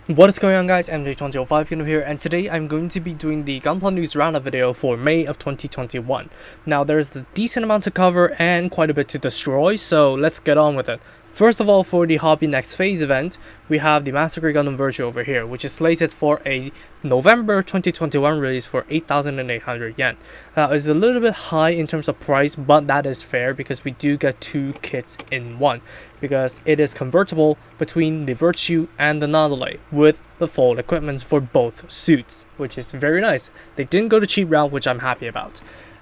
What is going on, guys? MJ2005 here, and today I'm going to be doing the Gunpla News Roundup video for May of 2021. Now, there's a decent amount to cover and quite a bit to destroy, so let's get on with it. First of all, for the Hobby Next Phase event, we have the Massacre Gundam Virtue over here, which is slated for a November 2021 release for 8,800 yen. Now, it's a little bit high in terms of price, but that is fair because we do get two kits in one, because it is convertible between the Virtue and the Nautilus with the full equipment for both suits, which is very nice. They didn't go the cheap route, which I'm happy about.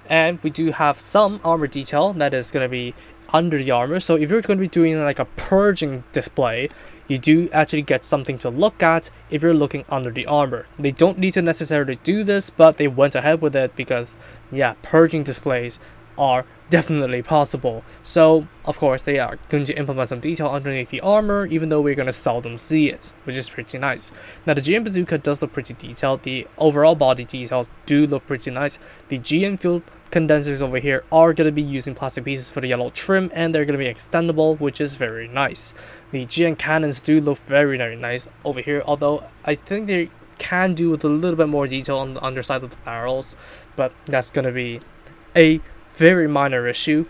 And we do have some armor detail that is going to be under the armor, so if you're going to be doing like a purging display, you do actually get something to look at if you're looking under the armor. They don't need to necessarily do this, but they went ahead with it because, yeah, purging displays are definitely possible. So of course they are going to implement some detail underneath the armor, even though we're going to seldom see it, which is pretty nice. Now, the GM bazooka does look pretty detailed. The overall body details do look pretty nice. The GM fuel condensers over here are going to be using plastic pieces for the yellow trim, and they're going to be extendable, which is very nice. The GM cannons do look very nice over here, although I think they can do with a little bit more detail on the underside of the barrels, but that's going to be a very minor issue.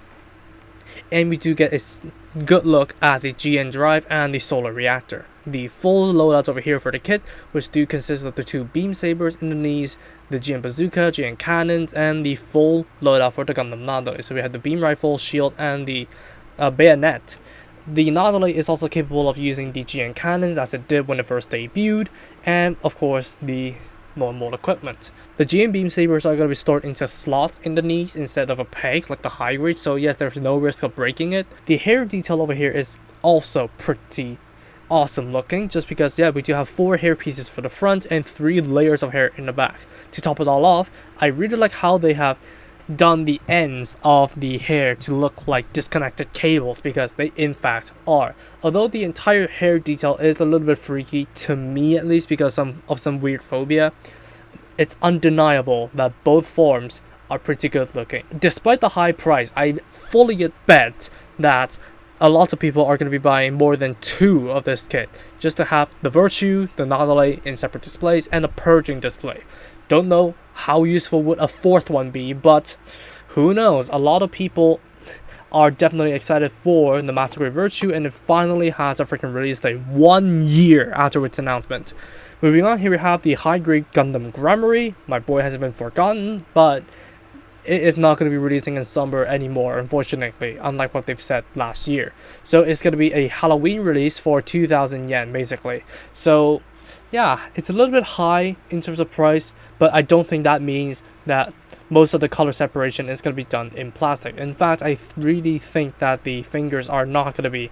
And we do get a good look at the GN drive and the solar reactor. The full loadout over here for the kit, which do consist of the two beam sabers in the knees, the GN bazooka, GN cannons, and the full loadout for the Gundam Nautilus. So we have the beam rifle, shield, and the bayonet. The Nautilus is also capable of using the GN cannons as it did when it first debuted, and of course the normal equipment. The GM beam sabers are going to be stored into slots in the knees instead of a peg like the high grade, so yes, there's no risk of breaking it. The hair detail over here is also pretty awesome looking, just because, yeah, we do have 4 hair pieces for the front and 3 layers of hair in the back. To top it all off, I really like how they have done the ends of the hair to look like disconnected cables, because they in fact are. Although the entire hair detail is a little bit freaky, to me at least, because of some weird phobia, it's undeniable that both forms are pretty good looking. Despite the high price, I fully bet that a lot of people are going to be buying more than 2 of this kit, just to have the Virtue, the Nautilus in separate displays, and a purging display. Don't know how useful would a 4th one be, but who knows. A lot of people are definitely excited for the Massacre Virtue, and it finally has a freaking release date 1 year after its announcement. Moving on, here we have the high-grade Gundam Gremory. My boy hasn't been forgotten, but it is not going to be releasing in summer anymore, unfortunately, unlike what they've said last year. So it's going to be a Halloween release for 2,000 yen, basically. So yeah, it's a little bit high in terms of price, but I don't think that means that most of the color separation is going to be done in plastic. In fact, I really think that the fingers are not going to be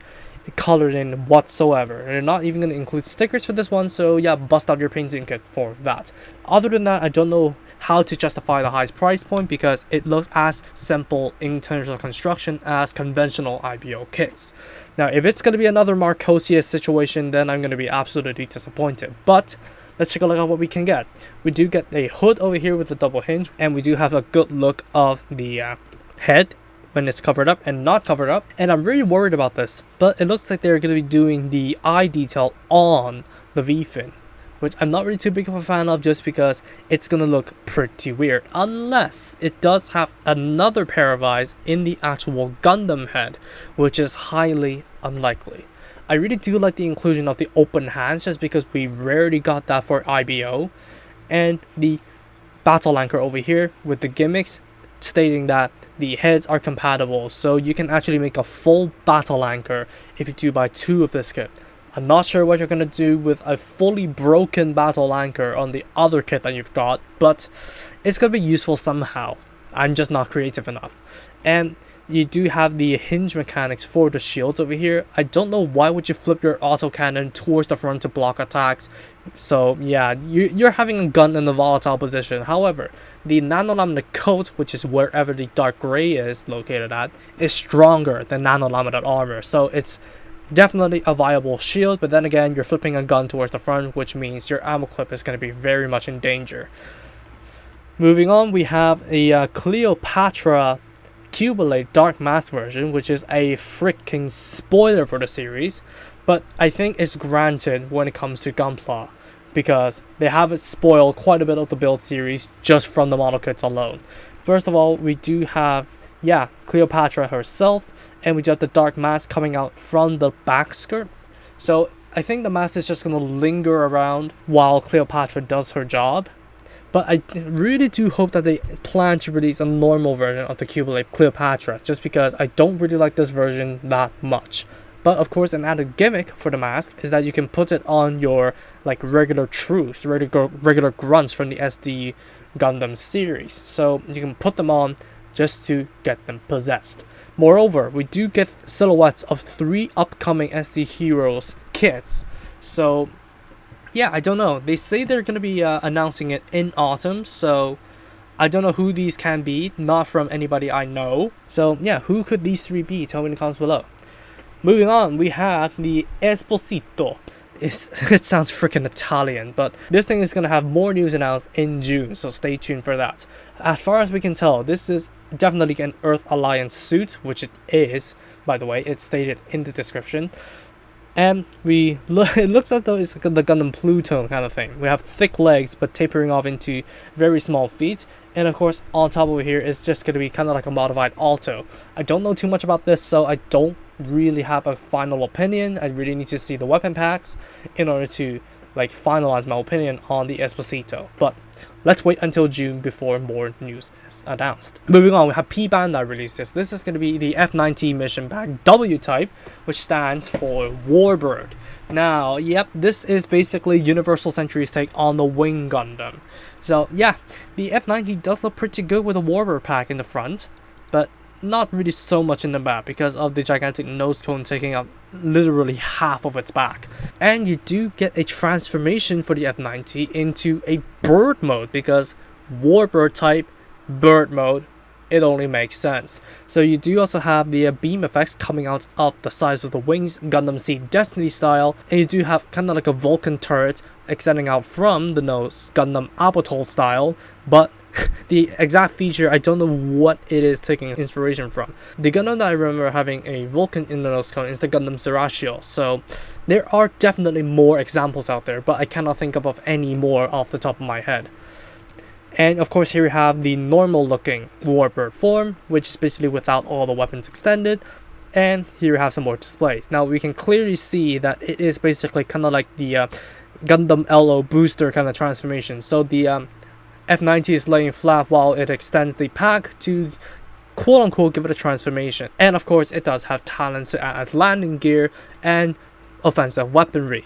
colored in whatsoever. They're not even going to include stickers for this one, so yeah, bust out your painting kit for that. Other than that, I don't know how to justify the highest price point, because it looks as simple in terms of construction as conventional IBO kits. Now, if it's going to be another Marcosius situation, then I'm going to be absolutely disappointed. But let's take a look at what we can get. We do get a hood over here with a double hinge, and we do have a good look of the head when it's covered up and not covered up. And I'm really worried about this, but it looks like they're going to be doing the eye detail on the V-fin, which I'm not really too big of a fan of, just because it's going to look pretty weird, unless it does have another pair of eyes in the actual Gundam head, which is highly unlikely. I really do like the inclusion of the open hands, just because we rarely got that for IBO, and the battle anchor over here with the gimmicks stating that the heads are compatible, so you can actually make a full battle anchor if you do buy 2 of this kit. I'm not sure what you're going to do with a fully broken battle anchor on the other kit that you've got, but it's going to be useful somehow. I'm just not creative enough. And you do have the hinge mechanics for the shields over here. I don't know why would you flip your autocannon towards the front to block attacks. So yeah, you're having a gun in a volatile position. However, the nanolaminate coat, which is wherever the dark gray is located at, is stronger than nanolaminate armor. So it's definitely a viable shield, but then again, you're flipping a gun towards the front, which means your ammo clip is going to be very much in danger. Moving on, we have a Cleopatra Quebely Dark Mask version, which is a freaking spoiler for the series. but I think it's granted when it comes to Gunpla, because they have spoiled quite a bit of the build series just from the model kits alone. First of all, we do have, Cleopatra herself, and we do have the dark mask coming out from the back skirt. So I think the mask is just going to linger around while Cleopatra does her job. But I really do hope that they plan to release a normal version of the Quebely Cleopatra, just because I don't really like this version that much. But of course, an added gimmick for the mask is that you can put it on your regular troops, regular grunts from the SD Gundam series. So you can put them on just to get them possessed. Moreover, we do get silhouettes of 3 upcoming SD Heroes kits. So yeah, I don't know. They say they're going to be announcing it in autumn, so I don't know who these can be, not from anybody I know. So yeah, who could these 3 be? Tell me in the comments below. Moving on, we have the Esposito. It sounds freaking Italian, but this thing is going to have more news announced in June, so stay tuned for that. As far as we can tell, this is definitely an Earth Alliance suit, which it is, by the way, it's stated in the description. And it looks as though it's the Gundam Pluto kind of thing. We have thick legs, but tapering off into very small feet. And of course, on top over here is just going to be kind of like a modified Alto. I don't know too much about this, so I don't really have a final opinion. I really need to see the weapon packs in order to finalize my opinion on the Esposito. But let's wait until June before more news is announced. Moving on, we have P-Bandai released this. This is going to be the F90 mission pack W type, which stands for Warbird. Now, yep, this is basically Universal Century's take on the Wing Gundam. So yeah, the F90 does look pretty good with a Warbird pack in the front, but not really so much in the back because of the gigantic nose cone taking up literally half of its back. And you do get a transformation for the F90 into a bird mode, because Warbird type, bird mode, it only makes sense. So you do also have the beam effects coming out of the sides of the wings, Gundam Seed Destiny style, and you do have kind of like a Vulcan turret extending out from the nose, Gundam Apotol style, but the exact feature, I don't know what it is taking inspiration from. The Gundam that I remember having a Vulcan in the nose cone is the Gundam Zerachio, so there are definitely more examples out there, but I cannot think of any more off the top of my head. And of course, here we have the normal looking Warbird form, which is basically without all the weapons extended. And here we have some more displays. Now we can clearly see that it is basically kind of like the Gundam LO booster kind of transformation. So the F90 is laying flat while it extends the pack to quote-unquote give it a transformation. And of course, it does have talents to add as landing gear and offensive weaponry,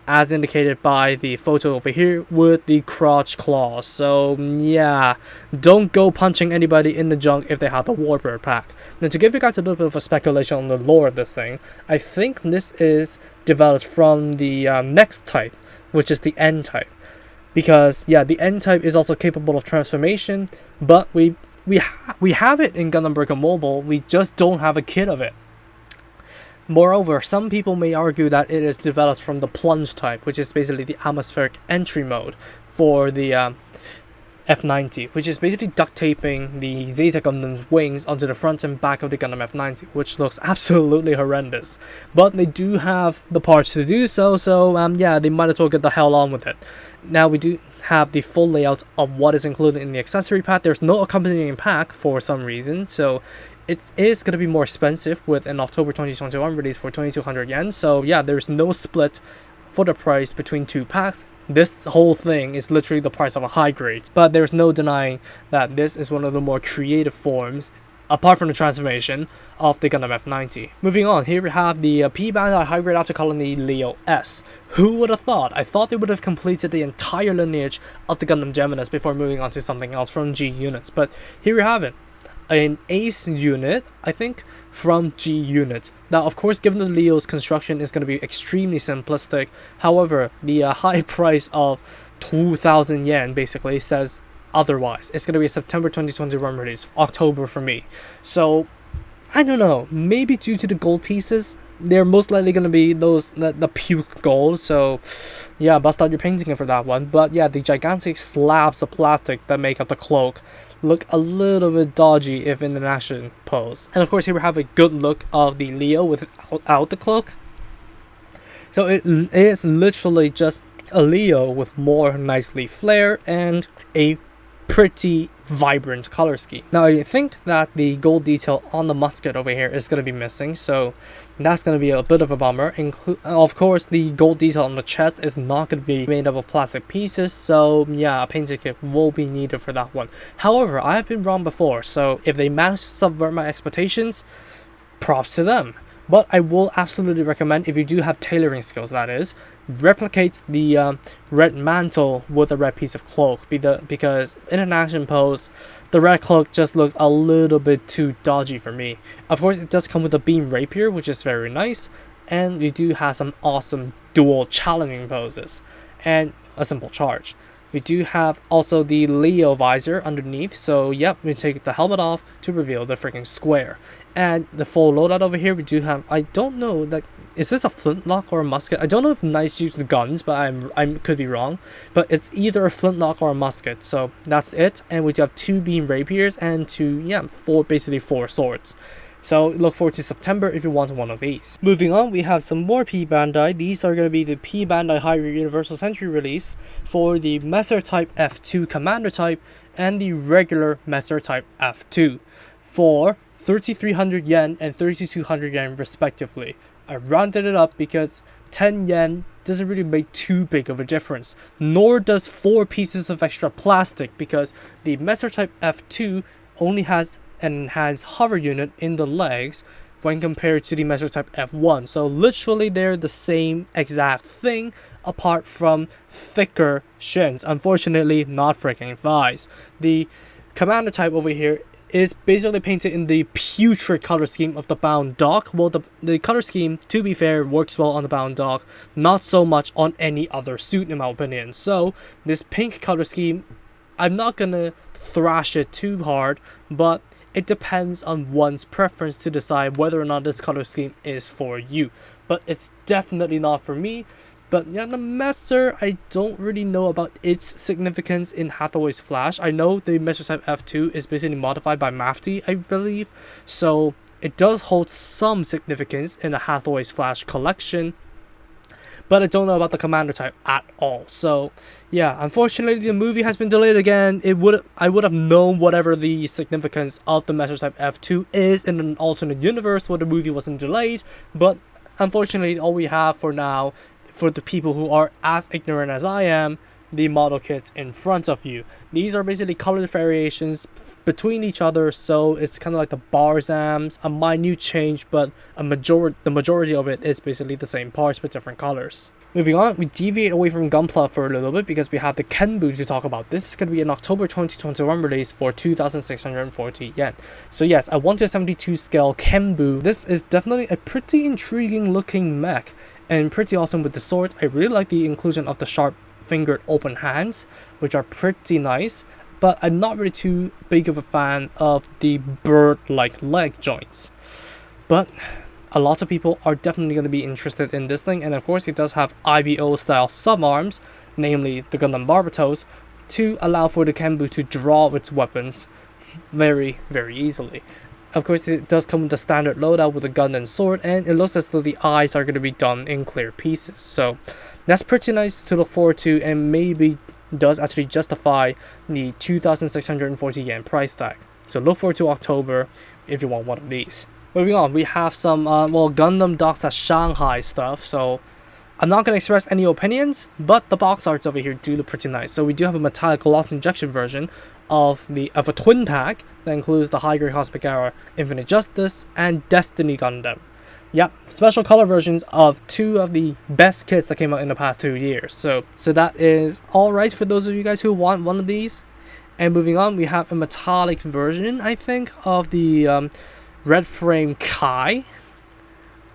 as indicated by the photo over here with the crotch claws. So yeah, don't go punching anybody in the junk if they have the Warbird pack. Now, to give you guys a little bit of a speculation on the lore of this thing, I think this is developed from the next type, which is the N type. Because yeah, the N type is also capable of transformation, but we have it in Gundam Breaker Mobile, we just don't have a kit of it. Moreover, some people may argue that it is developed from the plunge type, which is basically the atmospheric entry mode for the F90, which is basically duct taping the Zeta Gundam's wings onto the front and back of the Gundam F90, which looks absolutely horrendous. But they do have the parts to do so, yeah, they might as well get the hell on with it. Now we do have the full layout of what is included in the accessory pack. There's no accompanying pack for some reason, so it is going to be more expensive with an October 2021 release for 2200 yen. So yeah, there's no split for the price between 2 packs. This whole thing is literally the price of a high grade, but there's no denying that this is one of the more creative forms, apart from the transformation, of the Gundam F90. Moving on, here we have the P-Bandai High Grade Outer Colony Leo-S. Who would have thought? I thought they would have completed the entire lineage of the Gundam Geminis before moving on to something else from G units, but here we have it. An ace unit, I think, from G unit. Now, of course, given the Leo's construction is going to be extremely simplistic, however, the high price of 2,000 yen basically says otherwise. It's going to be a September 2021 release, October for me. So, I don't know, maybe due to the gold pieces, they're most likely going to be those, the puke gold, so yeah, bust out your painting for that one. But yeah, the gigantic slabs of plastic that make up the cloak look a little bit dodgy if in an action pose. And of course, here we have a good look of the Leo without the cloak. So it is literally just a Leo with more nicely flared and a pretty vibrant color scheme. Now I think that the gold detail on the musket over here is going to be missing, so that's going to be a bit of a bummer. Of course, the gold detail on the chest is not going to be made up of plastic pieces, so yeah, a painted kit will be needed for that one. However, I have been wrong before, so if they manage to subvert my expectations, props to them. But I will absolutely recommend, if you do have tailoring skills, that is, replicate the red mantle with a red piece of cloak, because in an action pose, the red cloak just looks a little bit too dodgy for me. Of course, it does come with a beam rapier, which is very nice, and you do have some awesome dual challenging poses, and a simple charge. We do have also the Leo visor underneath, so yep, we take the helmet off to reveal the freaking square. And the full loadout over here, we do have, I don't know, like, is this a flintlock or a musket? I don't know if Knights use guns, but I could be wrong. But it's either a flintlock or a musket, so that's it. And we do have 2 beam rapiers and basically four swords. So look forward to September if you want one of these. Moving on, we have some more P-Bandai. These are going to be the P-Bandai Higher Universal Century release for the Messer Type F2 Commander Type and the regular Messer Type F2 for 3,300 yen and 3,200 yen respectively. I rounded it up because 10 yen doesn't really make too big of a difference, nor does 4 pieces of extra plastic, because the Messer Type F2 only has an enhanced hover unit in the legs when compared to the Messer Type F1. So literally they're the same exact thing, apart from thicker shins. Unfortunately, not freaking thighs. The Commander Type over here is basically painted in the putrid color scheme of the bound dog. Well, the color scheme, to be fair, works well on the bound dog, not so much on any other suit in my opinion. So this pink color scheme, I'm not gonna thrash it too hard, but it depends on one's preference to decide whether or not this color scheme is for you. But it's definitely not for me. But yeah, the Messer, I don't really know about its significance in Hathaway's Flash. I know the Messer Type F2 is basically modified by Mafty, I believe. So it does hold some significance in the Hathaway's Flash collection. But I don't know about the Commander Type at all. So yeah, unfortunately the movie has been delayed again. I would have known whatever the significance of the Messer Type F2 is in an alternate universe where the movie wasn't delayed. But unfortunately, all we have for now, for the people who are as ignorant as I am, the model kits in front of you. These are basically color variations between each other, so it's kind of like the Barzams, a minute change, but the majority of it is basically the same parts but different colors. Moving on, we deviate away from Gunpla for a little bit because we have the Kenbu to talk about. This is going to be an October 2021 release for 2,640 yen. So yes, a 1:72 scale Kenbu. This is definitely a pretty intriguing looking mech and pretty awesome with the swords. I really like the inclusion of the sharp fingered open hands, which are pretty nice, but I'm not really too big of a fan of the bird-like leg joints. But a lot of people are definitely going to be interested in this thing, and of course it does have IBO style subarms, namely the Gundam Barbatos, to allow for the Kenbu to draw its weapons very, very easily. Of course, it does come with the standard loadout with a gun and sword, and it looks as though the eyes are going to be done in clear pieces. So that's pretty nice to look forward to, and maybe does actually justify the 2,640 yen price tag. So look forward to October if you want one of these. Moving on, we have some Gundam Docks at Shanghai stuff. So I'm not going to express any opinions, but the box arts over here do look pretty nice. So we do have a metallic gloss injection version of a twin pack that includes the high grade Cosmic Era, Infinite Justice, and Destiny Gundam. Yep, special color versions of 2 of the best kits that came out in the past 2 years. So that is alright for those of you guys who want one of these. And moving on, we have a metallic version, I think, of the Red Frame Kai.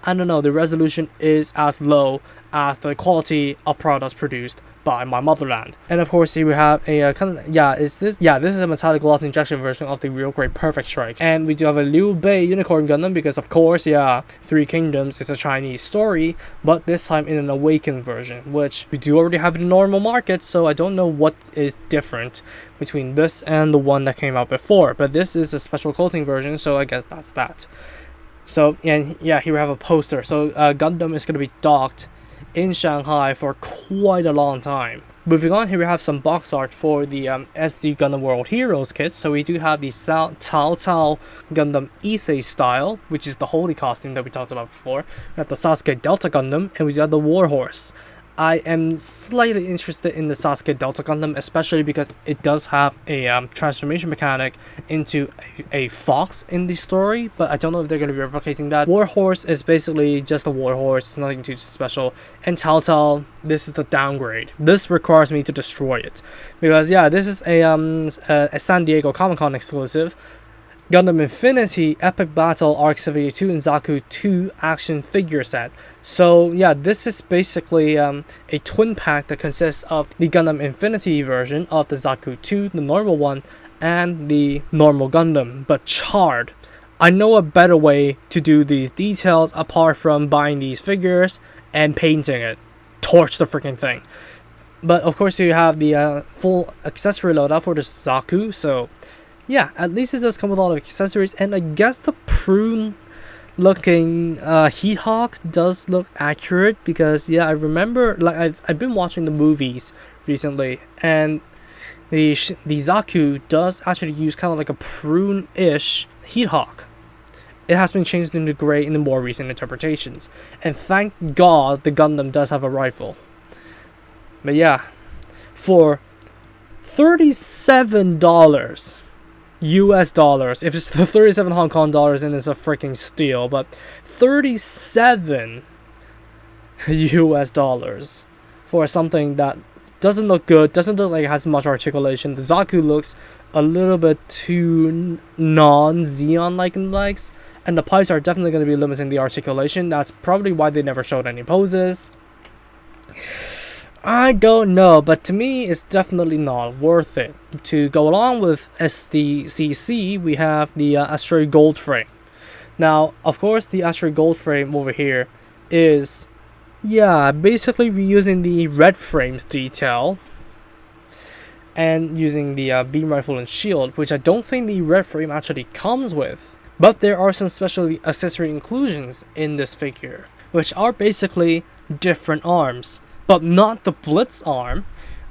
I don't know, the resolution is as low as the quality of products produced by my motherland. And of course here we have a this is a metallic gloss injection version of the Real Great Perfect Strike. And we do have a Liu Bei Unicorn Gundam because of course, Three Kingdoms is a Chinese story, but this time in an awakened version, which we do already have in the normal market, so I don't know what is different between this and the one that came out before. But this is a special coating version, so I guess that's that. So, and yeah, here we have a poster. So Gundam is going to be docked in Shanghai for quite a long time. Moving on, here we have some box art for the SD Gundam World Heroes kit. So we do have the Cao Cao Gundam Ise style, which is the holy costume that we talked about before. We have the Sasuke Delta Gundam, and we do have the Warhorse. I am slightly interested in the Sasuke Delta Gundam, especially because it does have a transformation mechanic into a fox in the story, but I don't know if they're going to be replicating that. Warhorse is basically just a warhorse, it's nothing too special. And Cao Cao, this is the downgrade. This requires me to destroy it, because yeah, this is a San Diego Comic-Con exclusive. Gundam Infinity Epic Battle Arc 72 and Zaku 2 action figure set. So yeah, this is basically a twin pack that consists of the Gundam Infinity version of the Zaku 2, the normal one, and the normal Gundam, but charred. I know a better way to do these details apart from buying these figures and painting it. Torch the freaking thing. But of course you have the full accessory loadout for the Zaku, so yeah, at least it does come with a lot of accessories, and I guess the prune looking Heat Hawk does look accurate, because yeah, I remember, like, I've been watching the movies recently, and the Zaku does actually use kind of like a prune-ish Heat Hawk. It has been changed into gray in the more recent interpretations, and thank God the Gundam does have a rifle. But yeah, for $37 US dollars, if it's the 37 Hong Kong dollars, then it's a freaking steal, but 37 US dollars for something that doesn't look good, doesn't look like it has much articulation. The Zaku looks a little bit too non-Xeon like in legs, and the pipes are definitely going to be limiting the articulation. That's probably why they never showed any poses. I don't know, but to me, it's definitely not worth it. To go along with SDCC, we have the Asteroid Gold frame. Now, of course, the Asteroid Gold frame over here is, yeah, basically reusing the red frames detail and using the beam rifle and shield, which I don't think the red frame actually comes with. But there are some special accessory inclusions in this figure, which are basically different arms. But not the Blitz arm.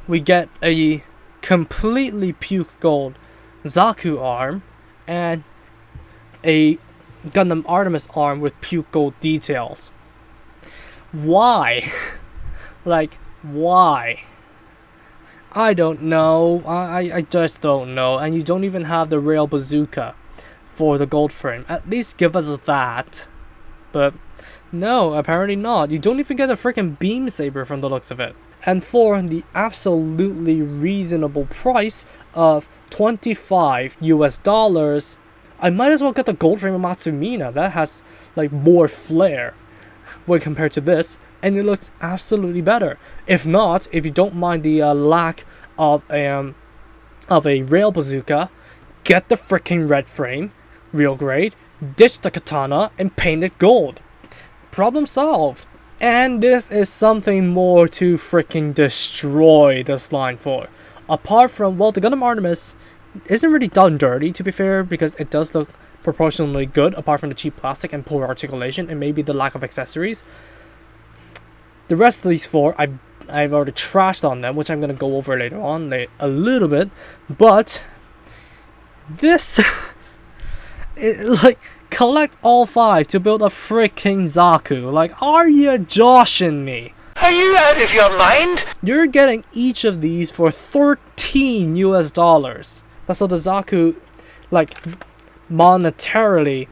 We get a completely puke gold Zaku arm and a Gundam Artemis arm with puke gold details. Why? Like, why? I don't know. I just don't know. And you don't even have the rail bazooka for the gold frame. At least give us that. But no, apparently not. You don't even get a freaking beam saber from the looks of it. And for the absolutely reasonable price of $25 US dollars, I might as well get the gold frame of Matsumina. That has like more flair when compared to this, and it looks absolutely better. If not, if you don't mind the lack of a rail bazooka, get the freaking red frame, real grade, ditch the katana, and paint it gold. Problem solved. And this is something more to freaking destroy this line for. Apart from, well, the Gundam Artemis isn't really done dirty, to be fair, because it does look proportionally good, apart from the cheap plastic and poor articulation and maybe the lack of accessories. The rest of these four, I've already trashed on them, which I'm going to go over later on a little bit. But this, collect all 5 to build a freaking Zaku. Like, are you joshing me? Are you out of your mind? You're getting each of these for $13 US dollars. That's what the Zaku, like, monetarily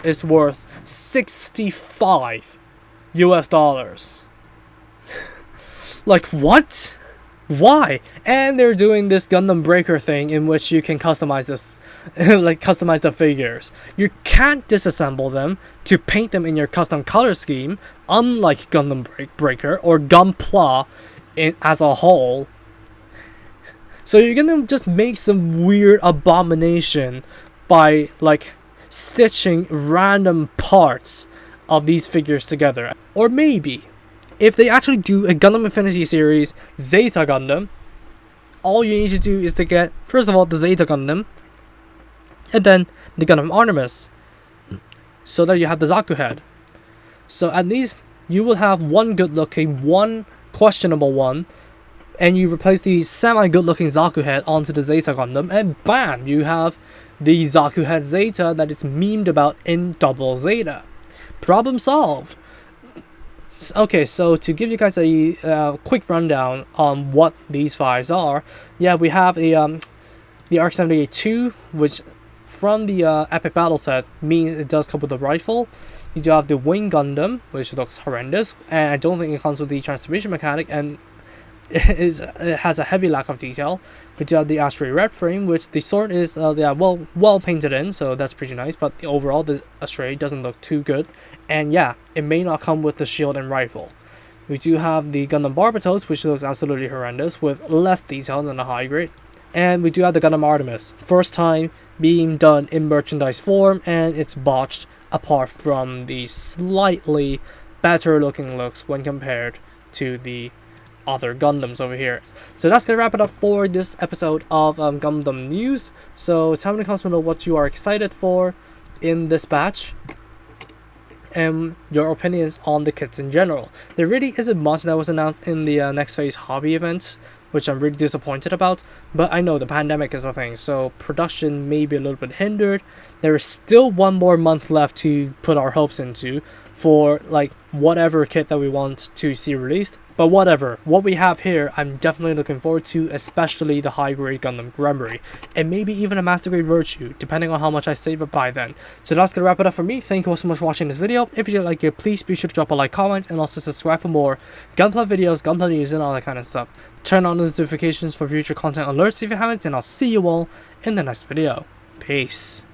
is worth $65 US dollars. Like, what? Why? And they're doing this Gundam Breaker thing in which you can customize this, like customize the figures. You can't disassemble them to paint them in your custom color scheme, unlike Gundam Breaker or Gunpla as a whole. So you're gonna just make some weird abomination by like stitching random parts of these figures together. Or maybe if they actually do a Gundam Infinity series Zeta Gundam, all you need to do is to get, first of all, the Zeta Gundam, and then the Gundam Artemis, so that you have the Zaku head. So at least you will have one good looking, one questionable one, and you replace the semi-good looking Zaku head onto the Zeta Gundam, and bam, you have the Zaku head Zeta that is memed about in Double Zeta. Problem solved. Okay, so to give you guys a quick rundown on what these fives are, yeah, we have the F90 which from the Epic Battle set means it does come with a rifle. You do have the Wing Gundam, which looks horrendous, and I don't think it comes with the transformation mechanic, and it has a heavy lack of detail. We do have the Astray Red frame, which the sword is well painted in, so that's pretty nice, but overall the Astray doesn't look too good, and yeah, it may not come with the shield and rifle. We do have the Gundam Barbatos, which looks absolutely horrendous with less detail than the high grade. And we do have the Gundam Artemis, first time being done in merchandise form, and it's botched apart from the slightly better looking looks when compared to the other Gundams over here. So that's gonna wrap it up for this episode of Gundam News. So tell me in the comments below what you are excited for in this batch and your opinions on the kits in general. There really isn't much that was announced in the Next Phase hobby event, which I'm really disappointed about, but I know the pandemic is a thing, so production may be a little bit hindered. There is still one more month left to put our hopes into for like whatever kit that we want to see released, but whatever, what we have here I'm definitely looking forward to, especially the high grade Gundam Gremory, and maybe even a master grade Virtue, depending on how much I save it by then. So that's gonna wrap it up for me. Thank you all so much for watching this video. If you did like it, please be sure to drop a like, comment, and also subscribe for more Gunpla videos, Gunpla news, and all that kind of stuff. Turn on notifications for future content alerts if you haven't, and I'll see you all in the next video. Peace.